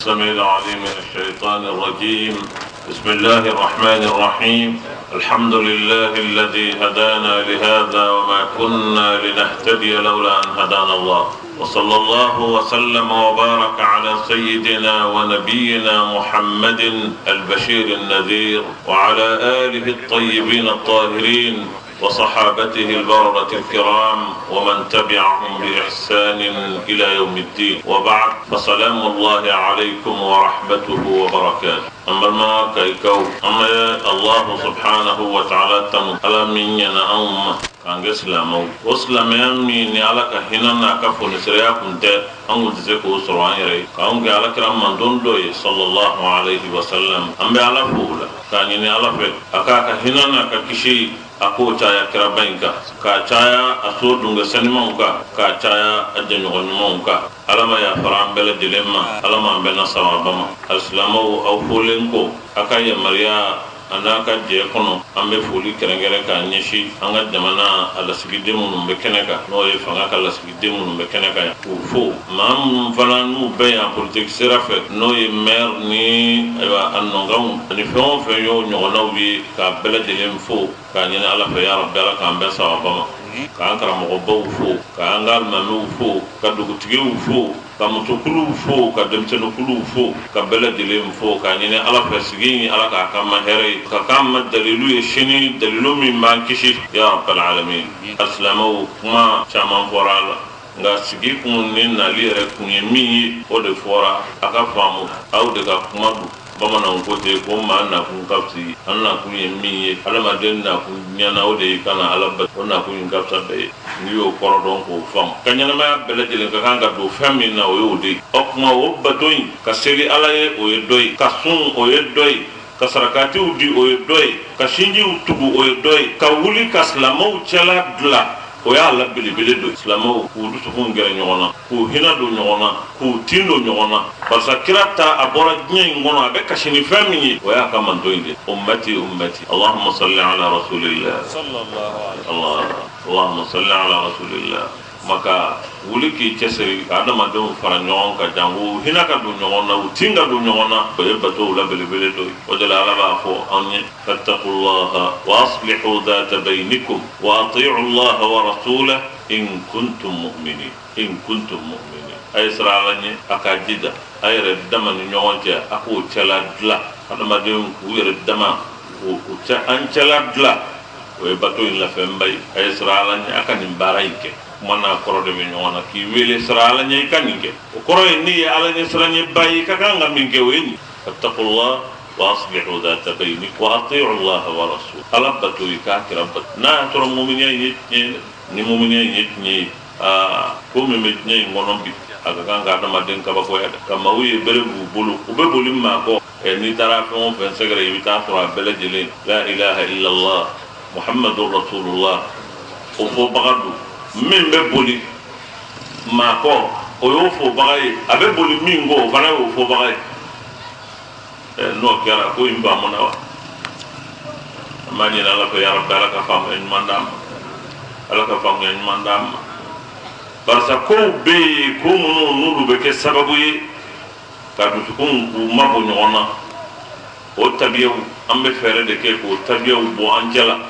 السميع العليم من الشيطان الرجيم. بسم الله الرحمن الرحيم. الحمد لله الذي هدانا لهذا وما كنا لنهتدي لولا أن هدانا الله، وصلى الله وسلم وبارك على سيدنا ونبينا محمد البشير النذير وعلى آله الطيبين الطاهرين وصحابته البررة الكرام ومن تبعهم بإحسان إلى يوم الدين، وبعد، فسلام الله عليكم ورحمته وبركاته. أما ما كيكو أما الله سبحانه وتعالى تم على من ينعم كان إسلامه وإسلام يمين على كهنا كفون سريع كنت أنقول تزكو سرعان يري كأنك على كرام من دون دوي صلى الله عليه وسلم أم على فولا كان يني على فل أكاك هنا ككشي ako caya kira banka ka caya aso dunga sanimauka ka caya ajanyogonymauka alama ya faran bela dilemma alama bena sawabama alislamaw aw folenko akaya maria anaka je kono ambe foli kerengere ka nyeshi anga jamana alasigide munum be keneka no ye fanga ka alasigide munum be keneka ku fo mam falanu be en politique serafe no ye maire ni aywa annongam ni fon fe yo nyogona wi ka bela dilem fo ka nyina ala fa ya rabbi ala ka ambe sawabama ka ankara mo bo fo ka angal mamu fo ka dugutigi fo ka mutokulu fo ka demteno kulu fo ka bela dilem fo ka nyine ala fasigi ala ka kama here ka kama dalilu yeshini dalilu min bankishi ya rabbal alamin. Aslamu kuma chama forala nga sigi kun ni nali re kun yemi o de fora aka famu au de ka kuma du bamana ngote ko ma na kun kapsi anna kun yemi ala maden na kun nyana o de kana ala ba onna kun kapsa be ni yo korodon ko fam kanyana ma bele jele ka kanga do fami na o yodi okma o batoy ka seri ala ye o yedoy ka sun o yedoy ka sarakati udi o yedoy ka shinji utugu o yedoy ka wuli ka slamo chala dla o ya la bele bele do slamo ku du to ngere nyona ku hina do nyona ku tindo nyona basa kirata abora nyi ngono abe ka shini fami o ya ka man do inde ummati allahumma salli ala rasulillah sallallahu alaihi wasallam allahumma salli ala rasulillah maka wuliki ceseri adama do fara nyon ka jangu hina ka do nyona utinga do nyona be bato la bele bele do o de la ba fo anye fattaqullaha wa aslihu dhat bainakum wa ati'u Allah wa rasulahu in kuntum mu'minin ay sralanye akajida ay redama ni nyonje ako cela dla adama do ku yere dama o ta an cela dla o bato in la fembay ay sralanye akani barayke mana koro de nyona ki wele srala nyai kaninge o koro ni ala ni sranye bayi kakanga minge weni fattaqullah wa aslihu dhat bainakum wa ati'u Allah wa rasul alabatu ikakirabat na toro mu'minin ni mu'minin ni ko me metnye ngono bi akakanga da maden ka ba ko ya kama wi berebu bulu o be bolim ma ko ni tara fon fen segre yita to abele jele la ilaha illa Allah muhammadur rasulullah o fo bagadu min be boli ma ko o yo fo bagay abe boli min go fana o fo bagay no kera ko imba mona wa mani ala ko ya rabbi ala ka fam en mandam barsa ko be ko no be ke sababu yi ka du ko ma bo nyona o tabiyu ambe fere de ke ko tabiyu bo anjala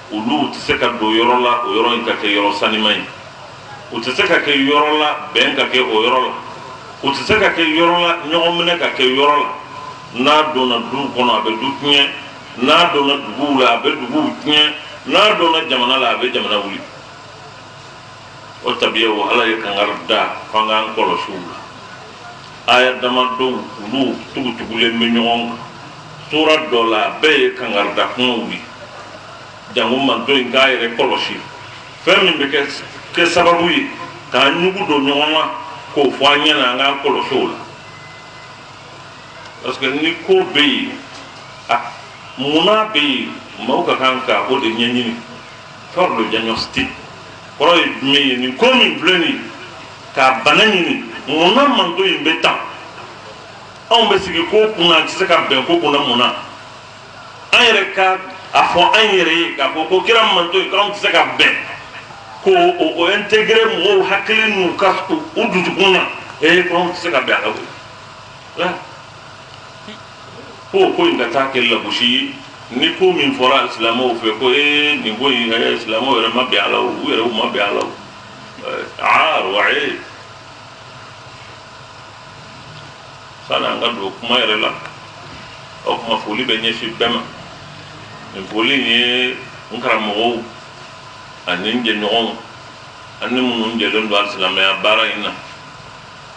ulu tseka do yorola o yoro inka ke yoro sanimai o tseka ke yorola ben ka ke o yorola o tseka ke yorola nyomne ka ke yorola na do na du kono abe du tnye na do na du la abe du tnye na do na jamana la abe jamana wuli o tabiya wa ala ye kangar da fangan kolo shula aya dama do ulu tugu le menyon sura do la be kangar da wuli jangu man do inga ire koloshi femi be ke sababu yi ka nyugu do nyoma ko fo anya na nga koloshola parce que ni ko be muna be mauka kanka o de nyenyini forlo diagnostic ko me ni ko mi bleni ka banani muna man do imbe ta on be sigi ko kuna tsaka ben ko kuna muna ayre ka afo anyere ka ko kiram man to kan tsaka ben ko o intégrer mo haklin mu ka udu kuna e ko tsaka ben ko inda ta ke la bushi ni ko min fora islamo fe ko ni ko islamo era mabbi ala o era mabbi ala wa sana ngado kuma era la o kuma foli be nyeshi bema ni foli ni nkaramo anin je nyon anin mun je don do islamo ya bara ina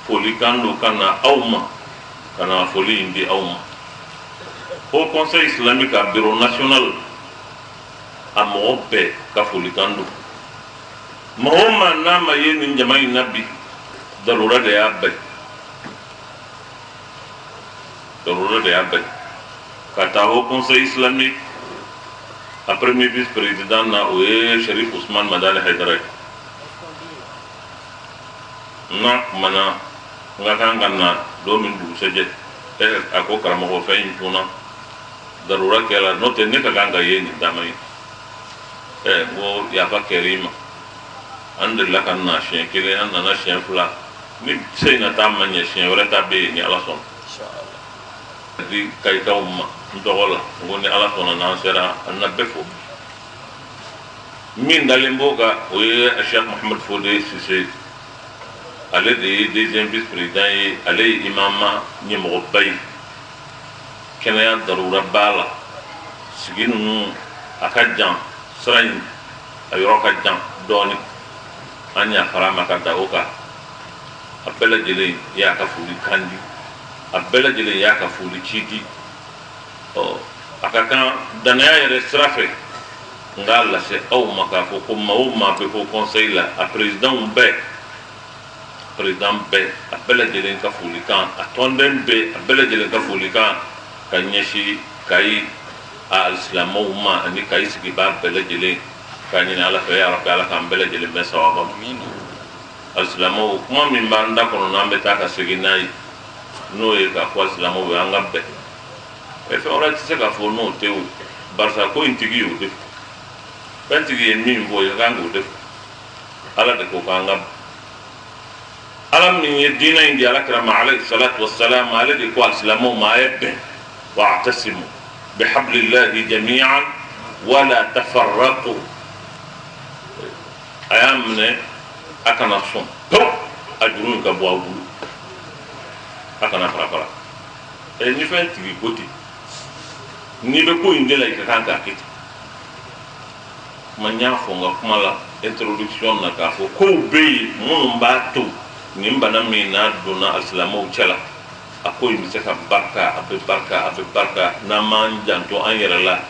foli kando kana awma kana foli indi awma au Conseil islamique à bureau national à Moropé Kafolikando Mahoma nama yeni njamai nabi darura de abai kata au Conseil islamique à premier vice-président na oye Sharif Ousmane Madani Haidara na mana ngakanga na domin du seje ako karamo ko fayin tuna darura kela note ne ka ganga yeni damai go ya fa kerima ande la kan na shen kele an na shen fula ni sei na tamanya shen wala tabe ni ala son inshallah di kay tawma ndogola go ni ala son na sera an befo min dalembo ga o ye Cheikh Mohamed Fodé Cissé ale de deuxième vice-président et ale imama ni mo bay kenya darura bala siginu akajan srain ayro kajan doni anya farama ka daoka abela jele ya ka fuli kandi abela jele ya ka fuli chidi o akaka danaya yere strafe ngala se au maka ko ma be ko conseil la a président abela jele ka fuli kan atonden be abela jele ka fuli kan kanyeshi kai al-islamo ma ani kai sigi ba bela jele kani ala fa ya rabbi ala kan bela jele mesa wa amin al-islamo kuma min banda kono nambe ta ka sigi nai no e ka kwa islamo be anga be e fa ora tse ka fo no te u barsa ko intigi u de bantigi min bo ya gango de ala de ko kanga alam ni dina indi ala karama alayhi salatu wassalam ala de ko al-islamo ma yebbe واعتصموا بحبل الله جميعا ولا تفرقوا ايامنا اكنا صوم تو اجرون كبو ابو اكنا فرافرا ني فانتي بوتي ني بكو اندلا كانكا كيت manya fonga kumala introduction na ka fo ko be mun ba to ni mbana mi na dona islamu chala akoy mi seka barka na man janto an yerala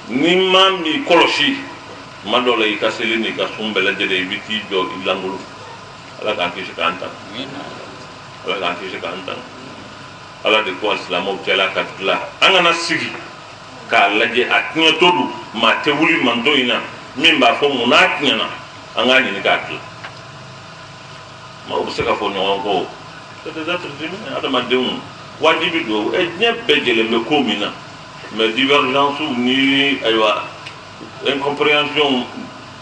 ni man mi koloshi madola ikaseli ni kasumbela jede biti jo ilangulu ala kan ki shikanta ala de ko islamu tela katla angana sigi ka laje atnya todu ma tewuli mando ina min ba fo munatnya na angani ni katla ma obseka fo nyongo peut-être ada madem wajibi do e nyebe jele me komina mais divergence ni aywa incompréhension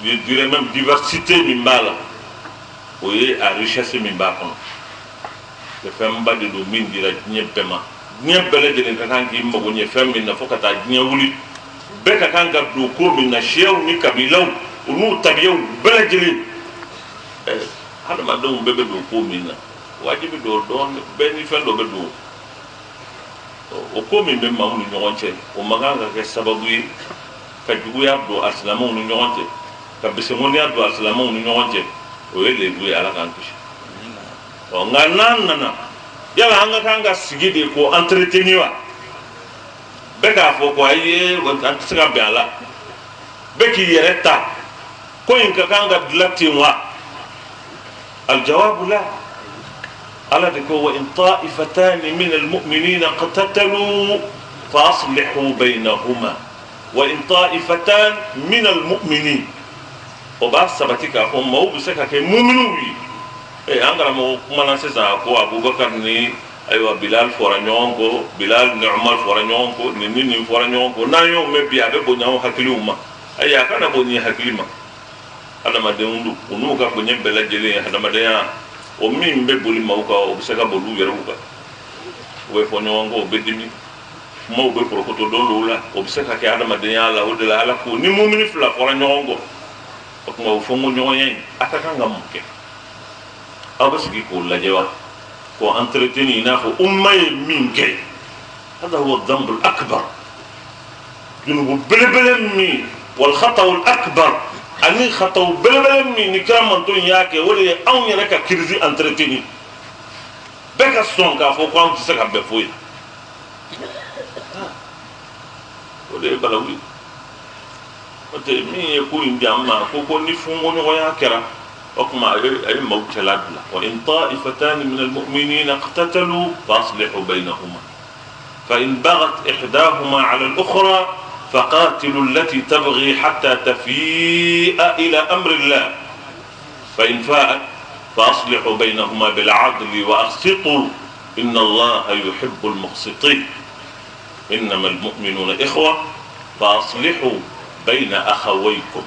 je dirais même diversité mi mbala oye a richesse mi mbakon le fem badi do min dira nyebe ma nyebe le jele kan ki mbogo nye fem mi na fokata nyawuli be ka kan ga do komina shew ni kabilaw unu tabiyaw bele jele ada madem bebe do komina wajibi do don beni fendo be do o ko min be mamu nyonche o maganga ke sababu yi ka jugu ya do aslamu nyonche ka bisemoni ya do aslamu nyonche o ele du ala kan kishi o nganana yala hanga kanga sigide ko entreteniwa be ka fo ko aye ko antsiga be ala be ki yereta ko in ka kanga dilatinwa al jawab la على ذلك وإن طائفتان من المؤمنين اقتتلوا فأصلحوا بينهما وإن طائفتان من المؤمنين وبعد سبتك هم مو بسكك مؤمنوي أنغرا مو كمان سيسا أكو أبو بكر ني أيوة بلال فورانيونكو بلال نعمر فورانيونكو نيني فورانيونكو نايو مبي أبي بنيو حكيلوما أيا كان بني حكيلما هذا ما ديندو ونوكا بني بلا جلي هذا ما ديا o min be boli mawka o seka bolu yeruka boy fo nyongo bedimi mo be ko to do lula o bi se ka ke adama de yalla o de la ala ko ni mu'mini fla fo nyongo o ko fo mo nyoyen ataka ngam ke abasigi ko la jewa ko entreteni na fo ummay minke هذا هو الذنب الأكبر جنوب بلبلمي والخطأ الأكبر أني خطأ بلبلمي نكام من دون ياكي ولي أوني لك كرزي انترتيني بك الصون كافو قام تسكع بفوي ولي بلوي مين يكون جامع كوكو نفهم ونغيا كرا أكما أي موت لادلا وإن طائفتان من المؤمنين اقتتلوا فأصلحوا بينهما فإن بغت إحداهما على الأخرى فقاتلوا التي تبغي حتى تفيء إلى أمر الله فإن فاءت فأصلحوا بينهما بالعدل وأقسطوا إن الله يحب المقسطين إنما المؤمنون إخوة فأصلحوا بين أخويكم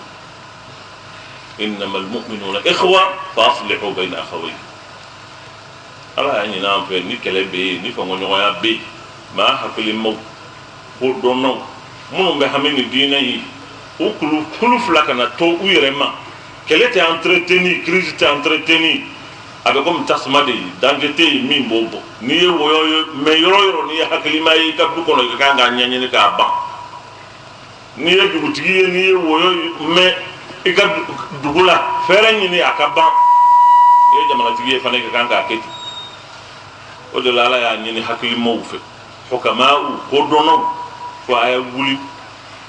إنما المؤمنون إخوة فأصلحوا بين أخويكم ألا يعني نعم في نكلم بي نفهم ونغيا بي ما hakili mo ko donno mun be hamini dina yi o kulu flaka na to uyerema quel était entretenu crise était entretenu avec comme tasmade dangete mi bobo ni woyo me yoro ni hakili mai ka du kono ka nga nyanye ni ka ba ni dugutigi ni woyo me ika dugula fere ni akaba e jamana tigi fa ne ka nga keti o de la ya ni hakili mo fe حكماء كردونو فايغولي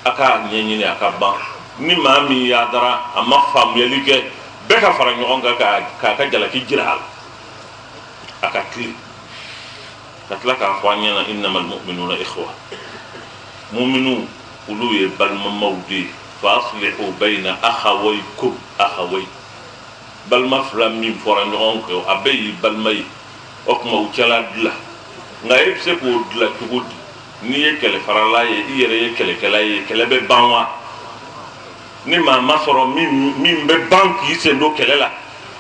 اكا نيني اكا ni mami ya dara amma fam yelike beka fara nyonga ka jala ki jiral aka kli katlaka kwanya na innamal mu'minuna ikhwa mu'minu ulu ye bal mawdi faslihu bayna akhawaykum akhaway bal maflam min fara nyonga abeyi bal may okma ukala dla ngai se ko dla tugudi ni ye kele farala ye yere ye kele kala ye kele be banwa ni ma masoro min be banki se do kele la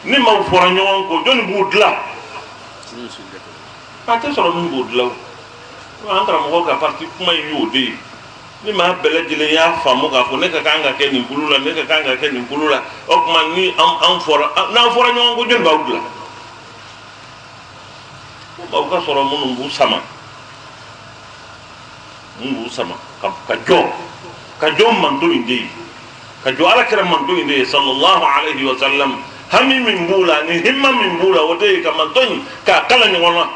ni ma fora nyon ko joni bu dla ate soro min bu dla antra mo ka parti kuma yode ni ma bele jile ya famu ka fo ne ka kanga ke ni kulula ne ka kanga ke ni kulula o kuma ni am fora na fora nyon ko joni ba dla o ka soro mun bu sama ka jo man to inde ka jo ala kira man to inde sallallahu alaihi wa sallam hami min bula ni himma min bula wote ka man to ka kala ni wona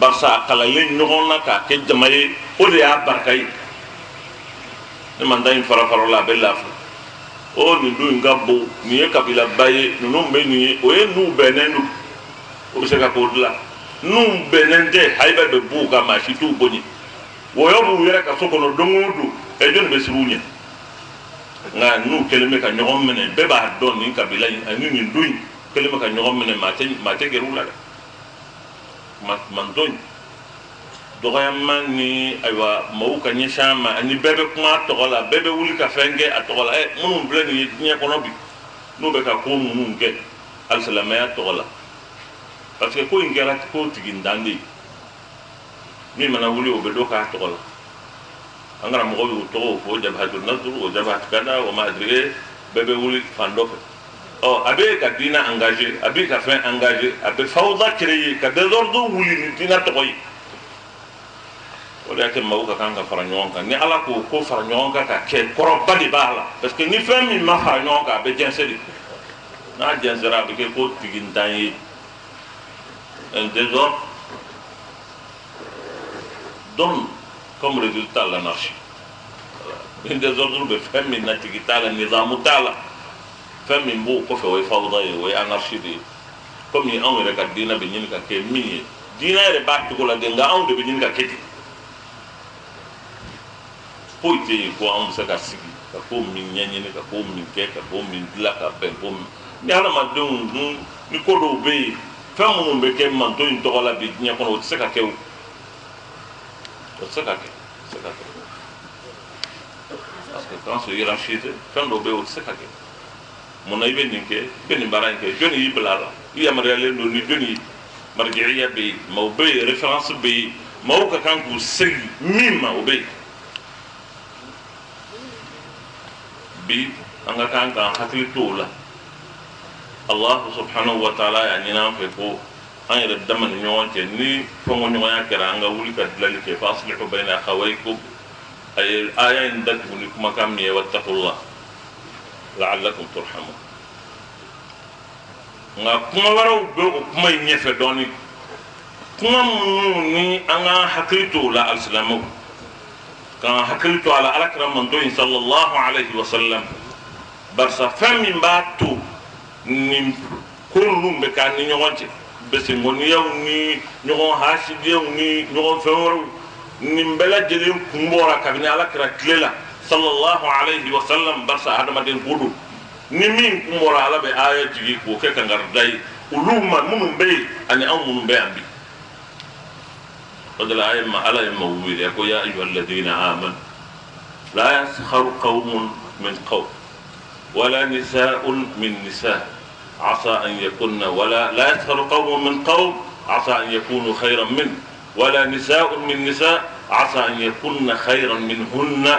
barsa kala len ni wona ka ke jamaye o de ya barkai ni man dai fara la bella o ni du ngabo ni e kabila baye no me ni o e nu benenu o se ka ko dula nu benende haiba be buka ma shi tu boni woyo bu yere ka sokono dongodu e jon be sibunya nga nu keleme ka nyom mene be ba don ni kabila ani ni nduy keleme ka nyom mene mate gerula man don doga mani aywa mauka nyeshama ani bebe kuma togola bebe wuli ka fenge atogola e munum bleni nya kono bi no be ka ko munum ke al salama togola parce que ko ingera ko tigindandi ni mana wuli o be do ka togola angara mo go to fo jabhatul nasr o jabhat kada o ma adrige bebe wuli fandofe o abe ka dina engagé abe ka fin engagé abe fawda créer ka désordre wuli ni dina togoy o da ke mawka kanga faranyon ni ala ko faranyon ka ke koro badi bala parce que ni fin mi ma faranyon ka be jensedi na jensera be ke ko tigindani un désordre donne comme résultat l'anarchie. Un désordre be femme natigitala nizamu tala femme mbo ko fe way fawda way anarchie de comme ni on regarde dina be nyini ka ke mini dina re battu ko la de nga on de be nyini ka keti poite ko on se ka sigi ka ko min nyanyini ka ko min ke ka ko min dila ka ben ko ni ala ma don ni ko do be femme mo be ke man to in to la be nya ko no se ka ke parce que quand c'est hiérarchisé femme do be o se ka ke mon ay be ninke be ni baranke joni yi blala yi amare le no ni joni marji'iyya be mau be reference be mau ka kan ku sirri mimma o be bi anga kan kan hakili to la Allah subhanahu wa ta'ala ya nyina fe ko an yɛrɛ dama ni ɲɔgɔn cɛ ni fɛn o ɲɔgɔnya kɛra an ka wuli ka dilali kɛ faslihu bayna akhawaykum a ye aya in datugu ni kumakan min ye wattaqullah la'allakum turhamun nka kuma wɛrɛw bɛ o kuma in ɲɛfɛ dɔɔni kuma minnu ni an ka hakili to o la alisilamɛw k'an hakili to a la alakira manto in sallallahu alayhi wa sallam barisa fɛn min b'a to nin ko ninnu bɛ k'an ni ɲɔgɔn cɛ besengoniyaw ni ɲɔgɔn hasidiyaw ni ɲɔgɔn fɛn wɛrɛw nin bɛɛ lajɛlen kun bɔra kabini alakira tile la sallallahu alayhi wa sallam barisa adamaden ko don ni min kun bɔra ala bɛ aya jigi k'o kɛ kangarida ye olu ma minnu bɛ yen ani anw minnu bɛ yan bi o de la ala ye maaw wele ko ya ayyuha alladhina amanu la yaskharu qawmun min qawm wala nisa'un min nisa' عسى أن يكون ولا لا يسخر قوم من قوم عسى أن يكونوا خيرا منه ولا نساء من نساء عسى أن يكون خيرا منهن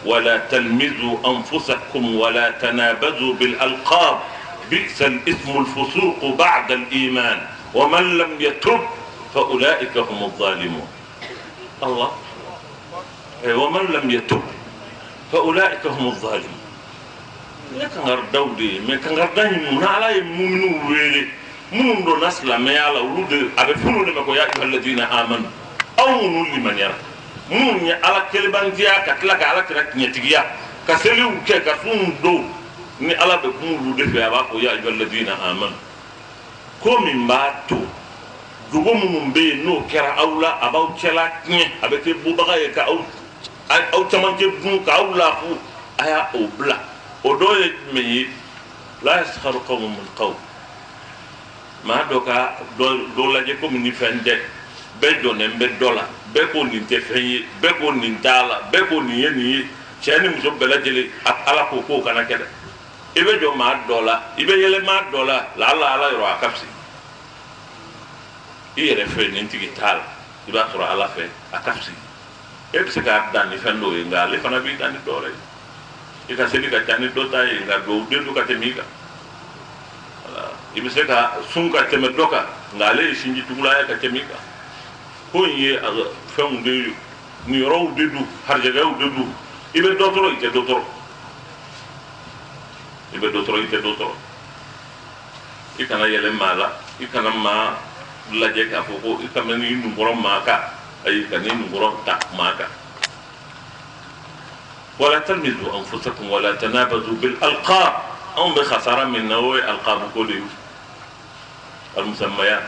ولا تلمزوا أنفسكم ولا تنابزوا بالألقاب بئس الاسم الفسوق بعد الإيمان ومن لم يتب فأولئك هم الظالمون الله ومن لم يتب فأولئك هم الظالمون ne kangar dawde me kangar dani mun ala ye mu'minu wele mun do nasla me ala ulude abe fulu de ko ya ayyuhalladhina amanu aw mun liman yara mun ya ala kelbantiya ka tila ka ala kira nyetigiya ka seliu ke ka sun do ni ala be kun ulude fe aba ko ya ayyuhalladhina amanu ko min ba to dugo mun be no kera awla abaw cela nye abe te bubaga ye ka aw tamanke dun ka awla fu aya obla ودول مي لا يسخر قوم من قوم ما دوكا دولا جيكو من فنده بدو نمبر دولا بكو نتفني بكو نتالا بكو نيني شاني مزو بلا جلي على كوكو كانا كده ibe jo ma dola ibe yele ma dola la ala yoro akapsi iyere fe nintigi tal iba sura ala fe akapsi e se ka dani fendo e ngale fana bi dani dole ika seli ka tani dota e nga do delu ka temika wala ibe se ka sunka teme doka ngale shinji tugula ya ka temika ko ye fen de ni ro dedu harjaga dedu ibe dotoro ite dotoro ibe dotoro ite dotoro ikana yele mala ikana ma laje ka foko ikana ni ngoro maka ay kanini ngoro ta maka ولا تلمزوا أنفسكم ولا تنابزوا بالألقاب أم بخسارة من نوع ألقاب كله المسميات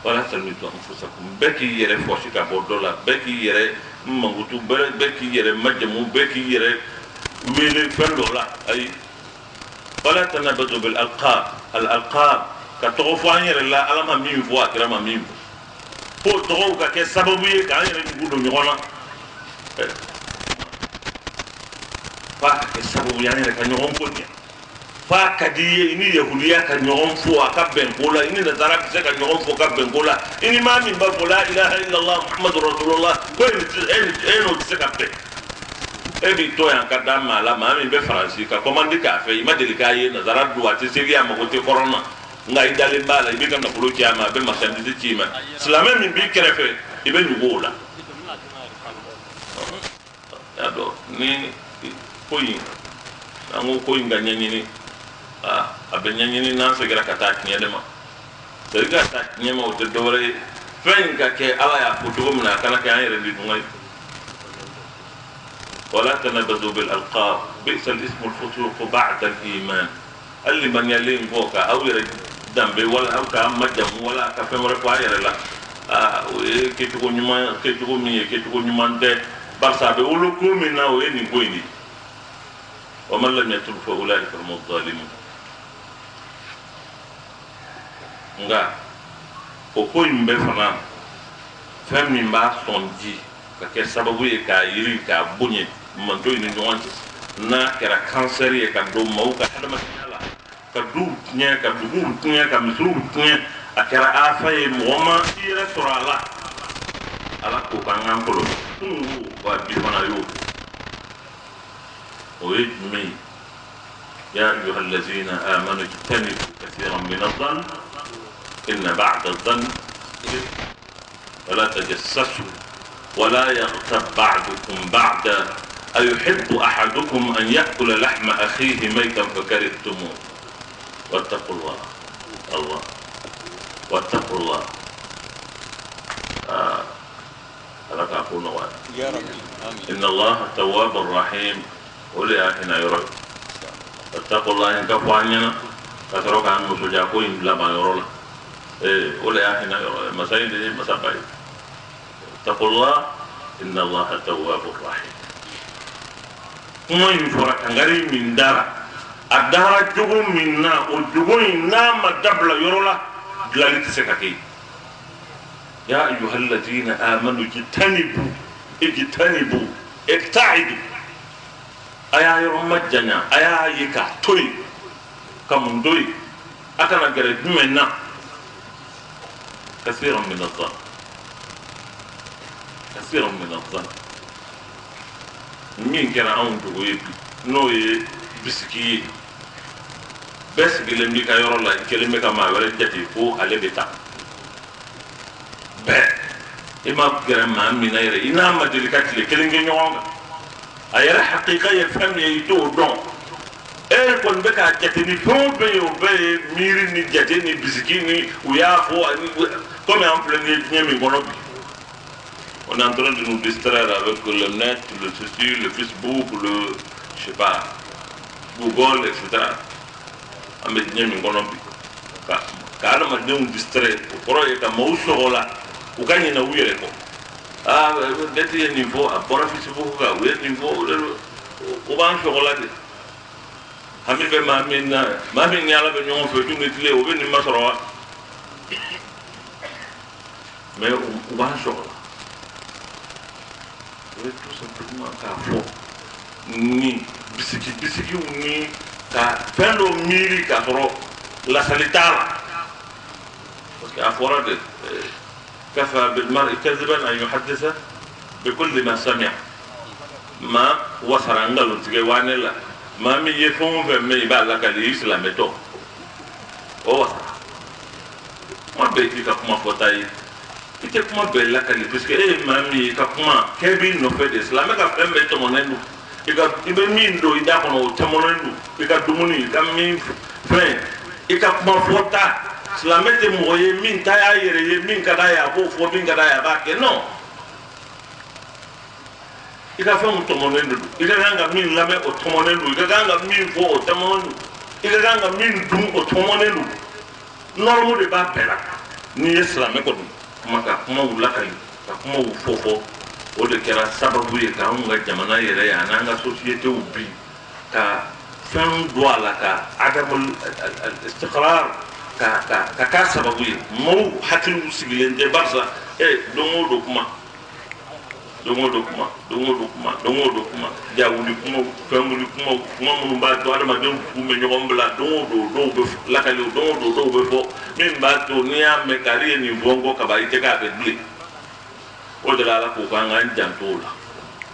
ولا تلمزوا أنفسكم بكي يرى فوشك بودولا بكي يرى مغوتو بكي يرى مجمو بكي يرى ويلي فندولا أي ولا تنابزوا بالألقاب الألقاب كتغفوان يرى لا ألما مين فوا كرما مين ko togo ka ke sababu ye ka yere ni gudo nyona fa ke sababu ya yere ka nyon ko ni fa ka di ni yahudiya ka nyon fo aka ben kola ini da zara ka ka nyon fo ka ben kola ini ma min ba la ilaha illa allah muhammadur rasulullah ko en o se ka pe e bi to yan ka da mala ma min be faransi ka commande ka fe ma delika ye na zara duwa te seria ma ko te corona nga idale bala ibe kan nakulu kiyama be masandide kima silame min bi kerefe ibe nyugola ado ni koyi ango koyi nganyanyini abenyanyini na segera kata kinyedema segera kata kinyema o te dore fen ka ke ala ya futugo mna kana ka yere di dungai wala tanabazu bil alqab bi'sa al ismu al fusuq ba'da al iman alli man yalim foka aw yere dambe wala aw ka majam wala ka femore ko ayere la ke to nyuma ke to mi ke to nyuma de barsa be wolo ko min na o ni goyni wa man lam yatul fa ulaika hum adh-dhalimun nga o ko imbe fana fam mi ba sonji ka ke sababu e ka yiri ka bunye man do ni jonti na kera cancer e ka do mau ka adama ala ka du tiɲɛ ka dugu tiɲɛ ka misiw tiɲɛ a kɛra afa ye mɔgɔ ma i yɛrɛ sɔrɔ a la ala k'o k'an k'an kɔlɔ wa bi fana y'o o ye jumɛn ye يا أيها الذين آمنوا اجتنبوا كثيرا من الظن إن بعد الظن ولا تجسسوا ولا يغتب بعضكم بعضا أيحب أحدكم أن يأكل لحم أخيه ميتا فكرهتموه واتقوا الله واتقوا الله لك أقول نوان يا رب إن الله تواب رحيم ولأهنا يرد اتقوا الله إن كفوانينا كثروا كان مسجاكو إن لما يرولا ولأهنا يرد مسائل دي مسابعي اتقوا الله إن الله تواب رحيم kuma in fɔra kangari min dara a dara jogo min na o jogo in n'a ma dabila yɔrɔ la dilali tɛ se ka kɛ ya ayyuhal ladina amanu ijtanibu ibta'idu a y'a yɔrɔ majanya a y'a ye k'a to yen ka mun to yen a kana gɛrɛ jumɛn na kasiran min az-zann min kɛra anw dogo ye bi n'o ye bisiki ye bɛɛ sigilen b'i ka yɔrɔ la i kelen bɛ ka maa wɛrɛ jate ko ale bɛ taa bɛɛ i ma gɛrɛ maa min na yɛrɛ i n'a ma deli ka tile kelen kɛ ɲɔgɔn kan a yɛrɛ hakika ye fɛn min ye i t'o dɔn e kɔni bɛ k'a jate ni fɛn o fɛn ye o bɛɛ ye miiri ni jate ni bisiki ni u y'a fɔ komi an filɛ ni ye diɲɛ min kɔnɔ bi. On est en train de nous distraire avec le net, le ceci, le Facebook, le, je sais pas, Google, etc. On met des gens qui car on m'a distrait. Pour eux, il y a un mot là. Ou quand il y a un ouïe, ah, d'être un niveau, à bord Facebook, ou un niveau, ou un chocolat. Ami be mami ni ala be ñoo fe tu nit le o be ni masoro mais ou ba chocolat. Tout simplement k'a fɔ ni bisiki ni ka fɛn dɔ miiri k'a sɔrɔ lasali t'a la parce que a fɔra de kafa bilmari kaziban an yuhaddisa bikulli ma sami'a ma wasara ngalontigɛ wane la maa min ye fɛn o fɛn mɛn i b'a lakali i silamɛtɔ o wasara kuma bɛɛ k'i ka kuma fɔta ye i tɛ kuma bɛɛ lakali parce que e ye maa min ye i ka kuma kɛ b'i nɔfɛ de silamɛ ka fɛn bɛɛ tɔmɔnen don i bɛ min don i da kɔnɔ o tɔmɔnen don i ka dumuni i ka min fɛn i ka kuma fɔta silamɛ tɛ mɔgɔ ye min ta y'a yɛrɛ ye min ka d'a ye a b'o fɔ min ka d'a ye a b'a kɛ non i ka fɛnw tɔmɔnen don i ka kan ka min lamɛn o tɔmɔnen don i ka kan ka min fɔ o tɔmɔnen don i ka kan ka min dun o tɔmɔnen don nɔrɔmu de b'a bɛɛ la n'i ye silamɛ kɔni kuma ka kumaw lakali ka kumaw fɔ o de kɛra sababu ye k'anw ka jamana yɛrɛ ye a n'an ka sociétéw bi ka fɛn don a la ka adamu istiqrar ka k'a sababu ye maaw hakiliw sigilen tɛ barisa don o don kuma jawuli kuma fɛnwuli kuma minnu b'a to adamadenw kun bɛ ɲɔgɔn bila don o don dɔw bɛ lakali don o don dɔw bɛ fɔ min b'a to n'i y'a mɛn k'ale ye nin fɔ n kɔ kaba i tɛ k'a bɛ bilen o de la ala k'o k'an k'an janto o la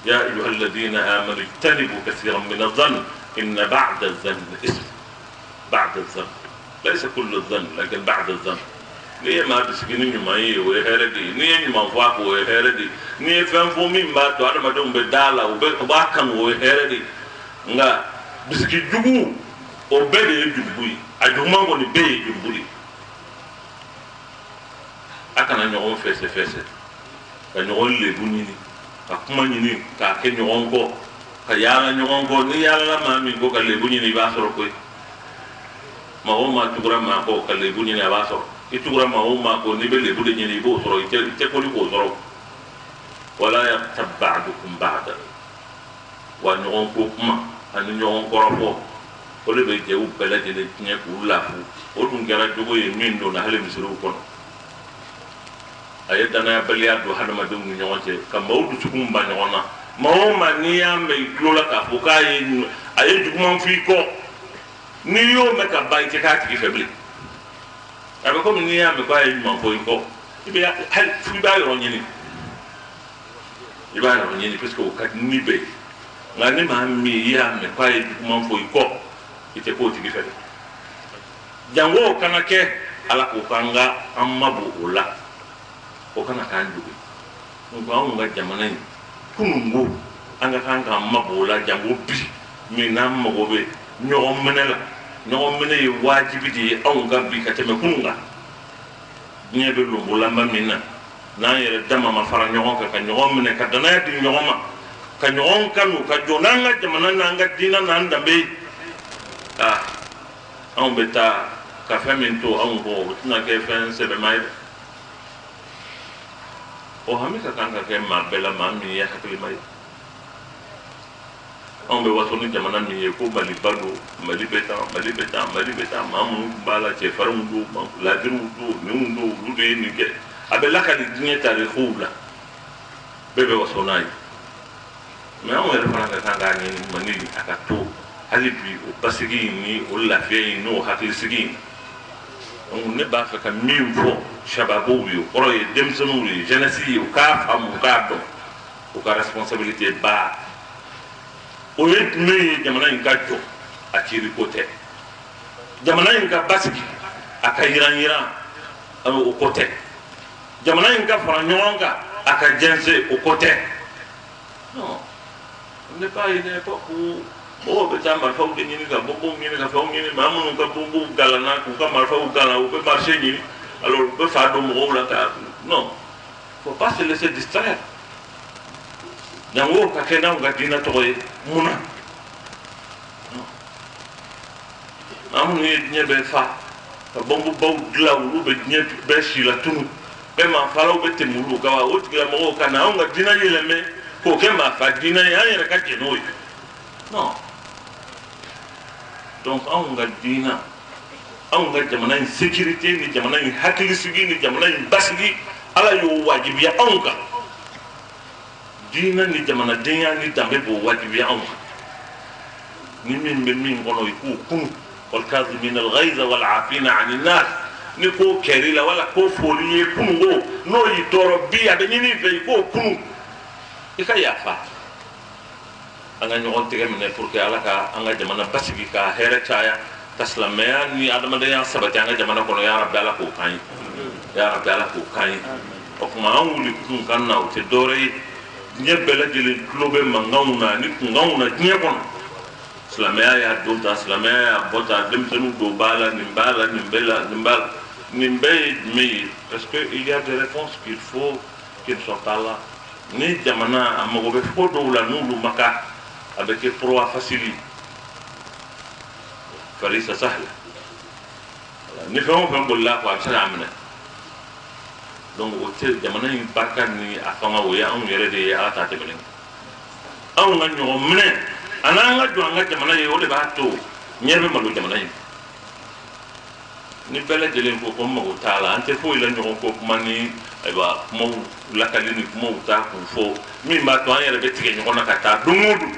ya ayyuha alladhina amanu ijtanibu kathiran min adh-dhanni inna ba'da adh-dhanni ism ba'da adh-dhanni laysa kullu adh-dhanni lakin ba'da adh-dhanni n'i ye maa bisigi ni ɲuman ye o ye hɛrɛ de ye n'i ye ɲuman fɔ a kɔ o ye hɛrɛ de ye n'i ye fɛn fɔ min b'a to adamadenw bɛ da la u b'a kanu o ye hɛrɛ de ye nka bisigi jugu o bɛɛ de ye jurugu ye a juguman kɔni bɛɛ ye jurugu de ye a kana ɲɔgɔn fɛsɛfɛsɛ ka ɲɔgɔn lebu ɲini ka kuma ɲini k'a kɛ ɲɔgɔn kɔ ka yaala ɲɔgɔn kɔ ni yaalala maa min ko ka lebu ɲini i b'a sɔrɔ koyi maa o maa tugura maa kɔ ka lebu ɲini a b'a sɔrɔ i tugura maa o maa kɔ n'i bɛ lebu de ɲini i b'o sɔrɔ i tɛ kɔli k'o sɔrɔ wala yaghtab ba'dukum ba'dan wa ɲɔgɔn ko kuma ani ɲɔgɔn kɔrɔfɔ o de bɛ jɛw bɛɛ lajɛlen tiɲɛ k'u lafu o dun kɛra jogo ye min donna hali misiriw kɔnɔ a ye danayabaliya don hadamadenw ni ɲɔgɔn cɛ ka maaw dusukun ba ɲɔgɔn na maa o maa n'i y'a mɛn i tulo la k'a fɔ k'a ye a ye juguman f'i kɔ ni yo me ka ba ite ka ti febli abe ko ni ya me kwa yi ma ko iko ibe hal fu ba yo nyini iba yo nyini parce que o ka ni be ngani ma mi ya me kwa yi ma fo iko ite ko ti febli jango kana ke ala ko kanga amma bu ola o kana kan dubi nga jamana ni kunungo anga kanga amma bu ola jango bi mi nam mo be ñoom menela ñoom mene yi wajibi di aw nga bi ka teme kununga ñebe lu bulamba minna na yere dama ma fara ñoom ka ñoom mene ka dana di ñoom ka ñoom kanu ka jonanga jamana nanga dina nan dambe on beta ka feminto on go tuna ke fen se be mai o hamika kanga ke ma bela ma mi ya hakli mai on be waso ni jamana mi ye ko mali bado mali beta mamu bala che farum do la diru do ni do lu de ni ke abela ka ni dinya tarikhu la bebe waso nai mais on est vraiment kanga ni mani akato ali bi o basigi ni o la fe ni o hakli sigi on ne ba fa ka mi fo shababu yo oro ye demsonu ye jeunesse o ka famu ka do o ka responsabilité ba o ye me jamana in ka jɔ a ciri ko tɛ jamana in ka basigi a ka yiran o ko tɛ jamana in ka fara ɲɔgɔn kan a ka jɛnsɛn o ko tɛ non ne pas une époque où mɔgɔw bɛ taa marifaw de ɲini ka bonbon ɲini ka fɛnw ɲini maa minnu ka bonbon galana k'u ka marifaw galan u bɛ marché ɲini alors u bɛ fa don mɔgɔw la ka non faut pas se laisser distraire jango ka kɛ n'anw ka diinɛ tɔgɔ ye munna an minnu ye diɲɛ bɛɛ fa ka bɔnbɔnbaw dilan olu bɛ diɲɛ bɛɛ si la tunu bɛɛ maafalaw bɛ tɛmɛ olu kan wa o tigilamɔgɔw ka na anw ka diinɛ yɛlɛmɛ k'o kɛ maafa diinɛ ye an yɛrɛ ka jɛ n'o ye non donc anw ka diinɛ anw ka jamana in sécurité ni jamana in hakilisigi ni jamana in basigi ala y'o wajibiya anw kan diinɛ ni jamanadenya ni danbe b'o wajibiya anw kan ni min bɛ min kɔnɔ i k'o kunu والكاظمين الغيظ والعافين عن الناس نكو كريلا ولا كو فولي كونغو نو يتورو بي ابنيني في كو كونو إكا يافا أنا نقول تكلم pour que ala ka anga jamana basigi ka here chaya taslamaya ni adama de ya sabati anga jamana kono ya rabbi ala ko kan ya rabbi ala ko kan o kuma an wuli kun kan na o te dore nyebele jeli klobe mangauna ni kungauna nye kono silamɛya y'a don ta silamɛya y'a bɔ ta denmisɛnninw don ba la nin b'a la nin bɛɛ la nin b'a la nin bɛɛ ye jumɛn ye parce que il y a des réponses qu'il faut qui ne sont pas là ni jamana a mago bɛ ko dɔw la n'olu ma k'a a bɛ kɛ proie facile ye falisa sahla ni fɛn o fɛn bolila ko a bɛ se k'a minɛ donc o tɛ jamana in barika ni a fanga o ye anw yɛrɛ de ye ala t'a tɛmɛnen anw ka ɲɔgɔn minɛ ana an ka jɔ an ka jamana ye o de b'a to ɲɛ bɛ malo jamana in ni bɛɛ lajɛlen ko ko n mago t'a la an tɛ foyi la ɲɔgɔn ko kuma ni ayiwa kumaw lakali ni kumaw t'a kun fɔ min b'a to an yɛrɛ bɛ tigɛ ɲɔgɔn na ka taa don o don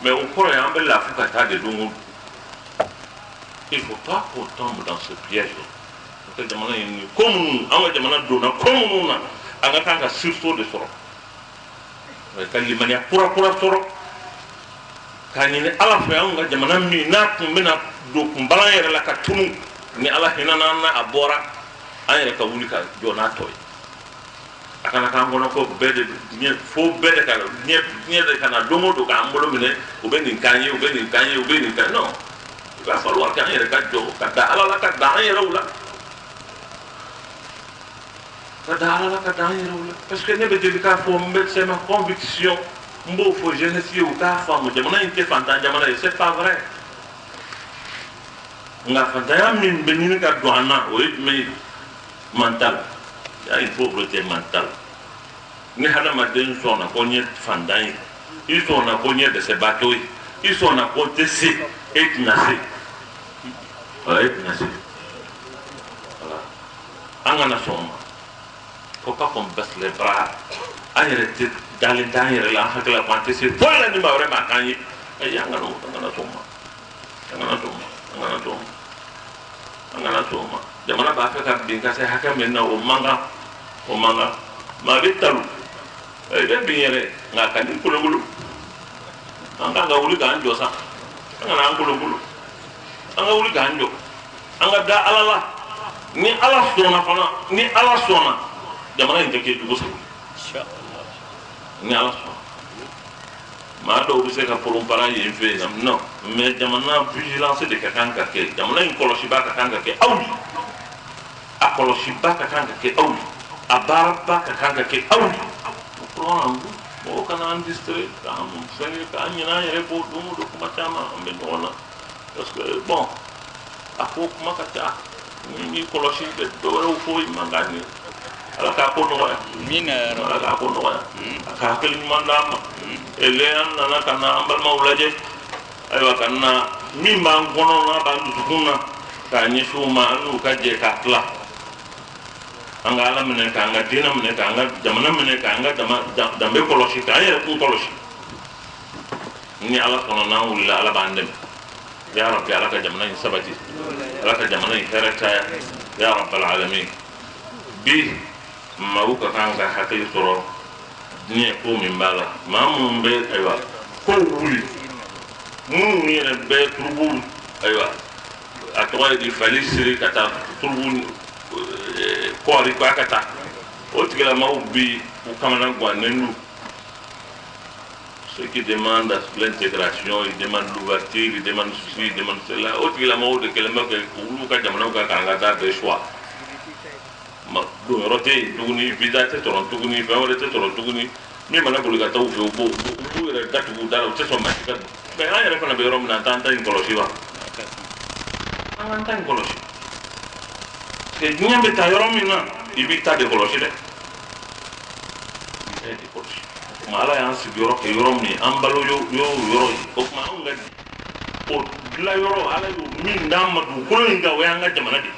mais o kɔrɔ ye an bɛ lafu ka taa de don o don il faut pas qu'on tombe dans ce piège parce que jamana in ko minnu an ka jamana donna ko minnu na an ka kan ka sursaut de sɔrɔ ka limaniya kura kura sɔrɔ ka ɲini ala fɛ anw ka jamana min n'a kun bɛna don kunbalan yɛrɛ la ka tunu ni ala hinɛna an na a bɔra an yɛrɛ ka wuli ka jɔ n'a tɔ ye a kana k'an kɔnɔ ko bɛɛ de diɲɛ fo bɛɛ de ka diɲɛ de ka na don o don k'an bolo minɛ u bɛ nin k'an ye u bɛ nin k'an ye u bɛ nin k'an non il va falloir k'an yɛrɛ ka jɔ ka da ala la ka da an yɛrɛw la ka da ala la ka da an yɛrɛw la parce que ne bɛ deli k'a fɔ n bɛ c'est ma conviction n b'o fɔ jeunesse ye u k'a faamu jamana in tɛ fantan jamana ye c'est pas vrai nka fantanya min bɛ ɲini ka don an na o ye jumɛn ye mental il y a une pauvreté mentale ni hadamaden sɔnna ko n ye fantan ye i sɔnna ko n ye dɛsɛbaatɔ ye i sɔnna ko n tɛ se e tɛna se voilà e tɛna se voilà an kana sɔn o ma faut pas qu'on baisse les bras an yɛrɛ tɛ dalen t'an yɛrɛ la an hakili la k'an tɛ se foyi la ni maa wɛrɛ ma k'an ye ayi an kana sɔn o ma an kana sɔn o ma an angana to ma jamana ba fa ka bin ka sai haka men na o manga ma bitalu de bin yere nga kan kulugulu anga ga wuli ga anjo sa angana kulugulu anga wuli ga anjo anga da alala ni ala sona fana ni ala sona jamana inte ke dugo sa inshallah ni ala sona ma do bi se ka pour para yi fe non mais jamana vigilance de ka kan ka ke jamana in kolosi ba ka kan ka ke awli a kolosi ba ka kan ka ke awli a bar ba ka kan ka ke awli programme o kana en district am fene ka nyina yere ko dum do kuma chama ambe dona parce que bon a ko kuma ka ta ni kolosi de do ro fo mangani ala ka ko no minero ala ka ko no ka kelin mandam elean nana kana ambal maulaje aywa kana mimba ngono na bandu sukuna ka nyisuma anu ka je ka kla anga ala mene ka anga dina mene ka anga jamana mene ka anga dambe koloshi ka yere ku koloshi ni ala kono na ulla ala bandem ya rabbi ala ka jamana sabati ala ka jamana herata ya rabbal alamin bi mawuka kanga hakili soro ni ko min bala mamun be aywa ko wuli mun ni na be turbul aywa atwa di falisiri kata turbul ko ri kwa kata o tigala mawbi ko kamana gwanenu ce qui demande l'intégration, il demande l'ouverture, il demande ceci, il demande cela. O tigala mawde kelema ke ulu ka jamana ka kanga da be choix ma do rote duguni visa te toron duguni vawre te toron duguni mi mana bulu ga taw fe bo re datu bu dara te so ma ka be na yere fana be rom na tanta in kolosi wa tanta in kolosi ke dunya be ta yoro mi na ibita de kolosi de e de kolosi ma ala yan si yoro ke yoro mi ambalo yoro o ma on ga o la yoro ala yo mi ndama du ko inga wa nga jamana de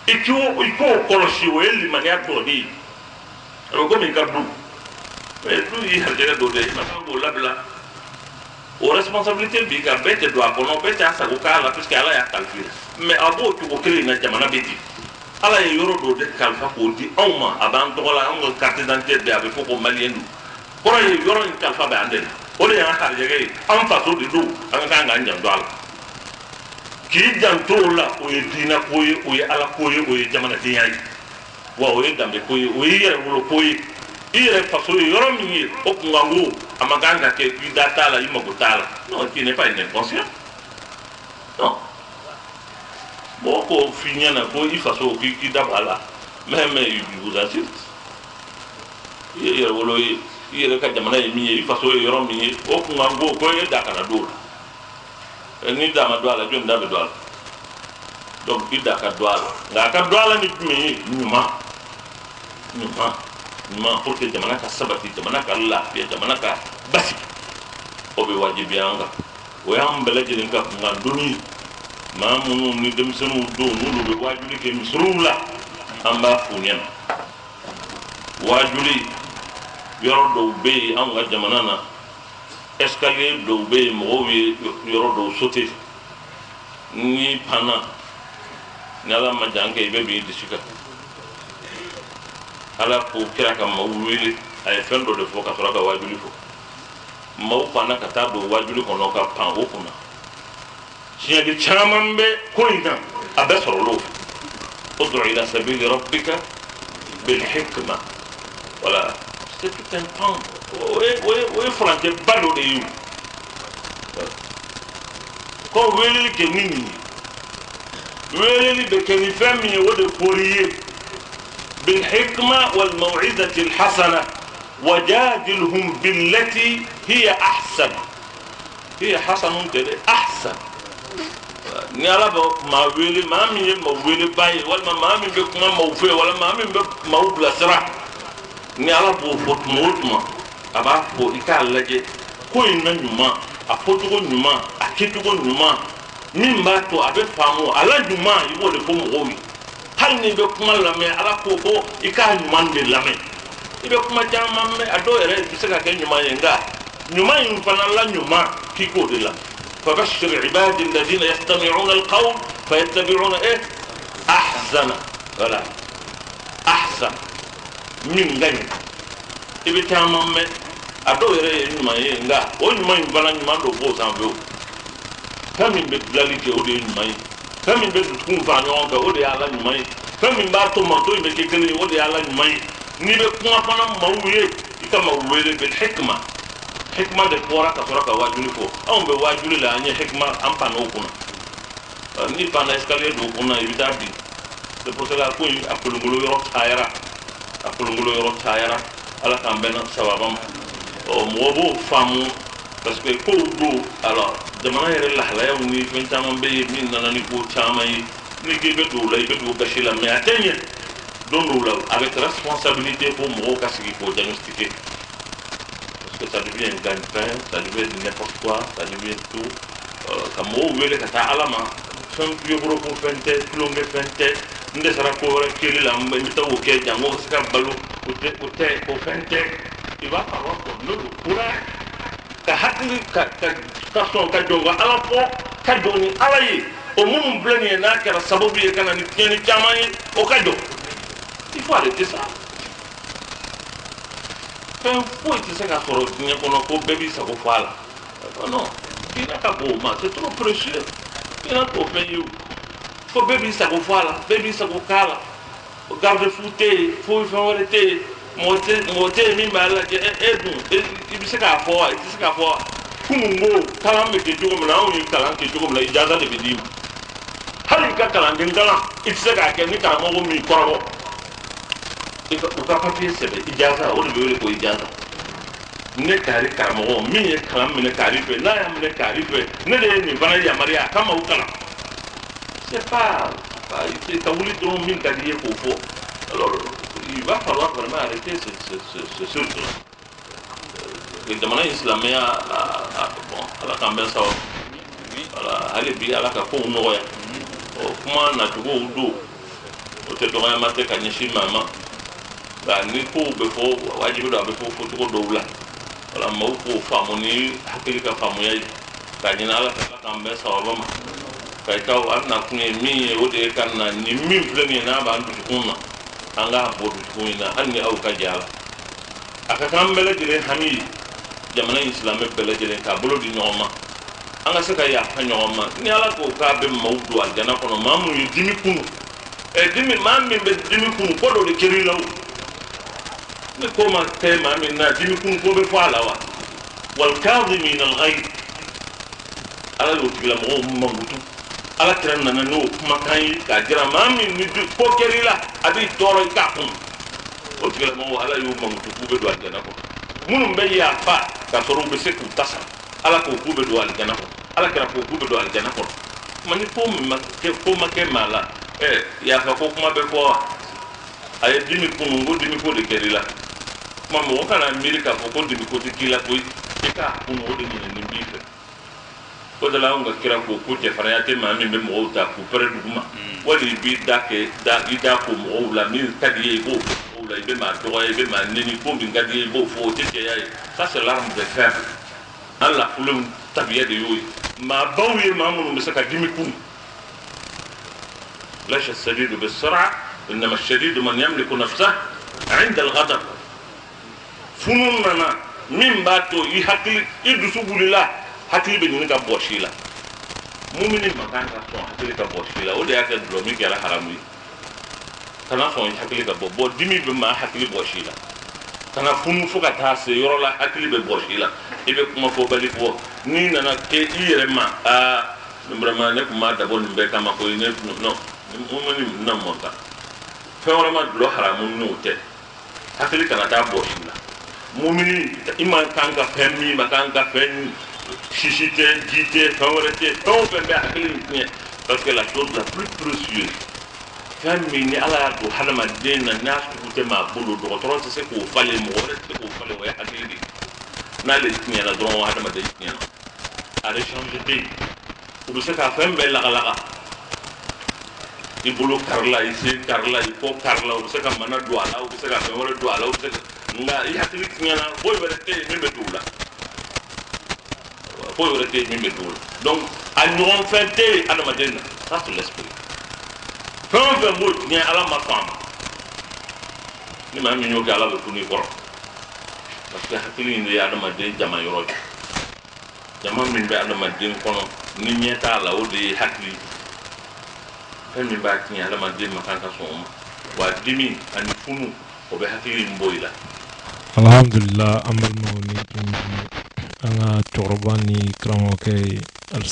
iko kolosi o eli mani ato di o go mi kabdu e du yi harjega do de ma go labla o responsabilité bi ka bete do akono bete asa go kala parce que ala ya calcule mais abo to ko kele na jamana beti ala ye yoro do de kalfa ko di awma aban to la am carte d'identité de avec ko malien ko ye yoro ni kalfa ba ande o le ya harjega am fa so di do an ka nga njam do ala ki janto la o ye dina koye o ye ala koye o ye jamana dinya wa o ye dambe koye o ye yere wolo koye ire faso yoro mi o kungango amaganga ke data la imo gotala non qui n'est pas inconscient non boko finyana ko i faso ki dabala même il vous assiste yere wolo yere ka jamana mi i faso yoro mi o kungango ko ye dakana do ni dama do ala jom dabe do ala donc ida ka do ala nga ka do ala ni mi nyuma pour que jamana ka sabati jamana ka lafiya jamana ka basi o be wajibi anga o yam belaje den ka ngandoni mamu ni dem senu do nulu be wajuli ke misrula amba funyen wajuli yoro do be anga jamana na escalier do be mo yoro do sauter ni pana nala ma jange be bi disika ala ko kira ka mawuli ay fendo de fo ka sura ka wajuli fo maw pana ka ta do wajuli ko no ka pan o kuna shiya di chamambe ko ina abasaro lo ud'u ila sabili rabbika bil hikma wala c'est tout un temps oui franche balo de you ko weli ke nini weli be ke ni fami o de poriye بالحكمة والموعظة الحسنة وجادلهم بالتي هي أحسن هي حسن كده أحسن نيالا ما ويلي ما مين ما ويلي باي ولا ما مين بكما موفي ولا ما مين بما بلاسرا نيالا بو فوت موتما أبا فو إكال لجي كوي نيوما أفوتو نيوما أكيتو نيوما مين باتو أبي فامو على نيوما يبو لفو مغوي hal ni be kuma lame ala ko ika nyuman de lame ibe kuma jama me ado ere bisaka ke nyuma yenga nyuma yin fana la nyuma kiko de la فبشر عبادي الذين يستمعون القول فيتبعون ايه احسن ولا احسن من غني ibi tama me ado yere nyuma ye nga o nyuma mbala nyuma do bo sanfo kami be blalike o de nyuma ye kami be tukun fa nyon ga o de ala nyuma ye kami ba to ma to be kekele o de ala nyuma ye ni be kuma fana mawuye ikama wele bil hikma hikma de pora ka sura ka wajuli fo on be wajuli la anya hikma ampa no kuna ni pana escalier do kuna ibi tabi de pour cela ko akulungulo yoro tayara ala kan bena sababam o mobo famu parce que ko do alors de manière la hala yaw ni fen tamam be min nana ni ko chamay ni ke be do lay be do bashila mais atenya don do la avec responsabilité pour mo kasigi ko diagnostiquer parce que ça devient un gagne-pain, ça devient n'importe quoi, ça devient tout comme on veut les kata alama son plus gros pour fente plomber fente nde sara ko rekeli la mbita o ke jango ska balu côté au fente il va falloir qu'on le courage ka hakili ka son ka jonga ala fo ka doni ala yi o mum bleni na kala sababu ye kana ni tieni chamai o ka do il faut arrêter ça quand faut tu sais ka soro ni kono ko baby sa ko fala non il n'a pas beau ma c'est trop précieux il n'a pas fait you faut baby sa ko fala baby sa ko kala garde fouté faut faire arrêter mote mi mala ke edu ibise ka fo kumungo kalam me ke jogo mna o ni kalam ke jogo mna ijaza de bidim hali ka kalam din kalam ibise ka ke ni kalam mo mi korabo o ka papier sebe ijaza o de ko ijaza ne kari kalam mo mi e kalam me ne kari fe na ya me ne kari fe ne de ni bana ya maria kama o kalam c'est pas il ta voulu donc min ka dire ko fo alors il va falloir vraiment arrêter ce cercle. De manière islamique, bon, à la campagne, ça va. Allez bien, à la campagne, on aurait. Comment on a tout au dos? On te donne un matin quand il y a maman. La nuit pour le faux, wajib da befo faut trop là. Voilà, moi pour famille, hakili ka famille. Quand il y a la campagne, ça va vraiment. Quand il y a un akuni mi, au dé kan na ni mi plein na ba ndu kuna. Anga bodu kuina anni au kajala aka kambele dire hami jamana islamique bele dire ka bolo di nyoma anga saka ya fa nyoma ni ala ko ka be mawdu al jana kono mamu yi dimi kunu e dimi mammi be dimi kunu ko do de keri law ni ko ma te mammi na dimi kunu ko be fa lawa wal kadhimin al ghayb ala lo tigla mo mangutu ala kiran nana no makai ka jira mami ni ko kerila abi toro ka kun o tigala mo ala yu mangutu ku be do aljana ko munum be ya fa ka toro be se ku tasa ala ko ku be do aljana ko ala kira ko ku be do aljana ko mani ko ma ke mala ya fa ko kuma be ko ay dimi kun ngo dimi ko de kerila mamo kana amerika ko dimi ko de kila ko ka kun ngo de ni bife o de la nga kira ko te farayate ma mi be mo ta ku pere duguma wali bi da ke da ida ko mo la mi tadiye go o la be ma do be ma neni ko bi ngadiye go fo te ya ça c'est l'arme de fer Allah ulum tabiya de yoy ma bawi ma mun be saka dimi kun la shadid bis-sur'a inma ash-shadid man yamliku nafsahu 'inda al-ghadab fununna min bato yi hakli idusu bulila hakili be ni ka boshi la mu'minin makan ka son hakili ka boshi la o de yake do mi kala haramu kana son hakili ka bo dimi be ma hakili boshi la kana funu fuka ta se yoro la hakili be boshi la ibe kuma fo bali fo ni nana ke ire ma a vraiment ne kuma da bon be kama ko ne no mu'minin na monta fe wala ma do haramu no te hakili kana ta boshi la mu'minin iman kan ka femi ma kan ka femi chichité, dité, favorité, on peut faire parce que la chose la plus précieuse, quand il y a la to halama den na nas ko ma bolo do to c'est ko fallait mourir c'est ko fallait ouais hakili na le tnya la don halama de tnya a changer de ou c'est ka femme belle la ibulu karla isi karla ko karla ou c'est ka mana do ala ou c'est ka favore do ala ou c'est nga hakili tnya na boy bele te membe do la faut arrêter min be dul donc a ñoom fente adama den ça c'est l'esprit fam fe mo ni ala ma fam ni ma mi ñoo ga ala be funi ko parce que hakili ni adama den jama yoro jama min be adama den kono ni ñeta la o de hakili fam mi ba ti adama den makanta so wa dimi ani funu o be hakili mboyla alhamdulillah amal mawni anga chorba ni kramo ke al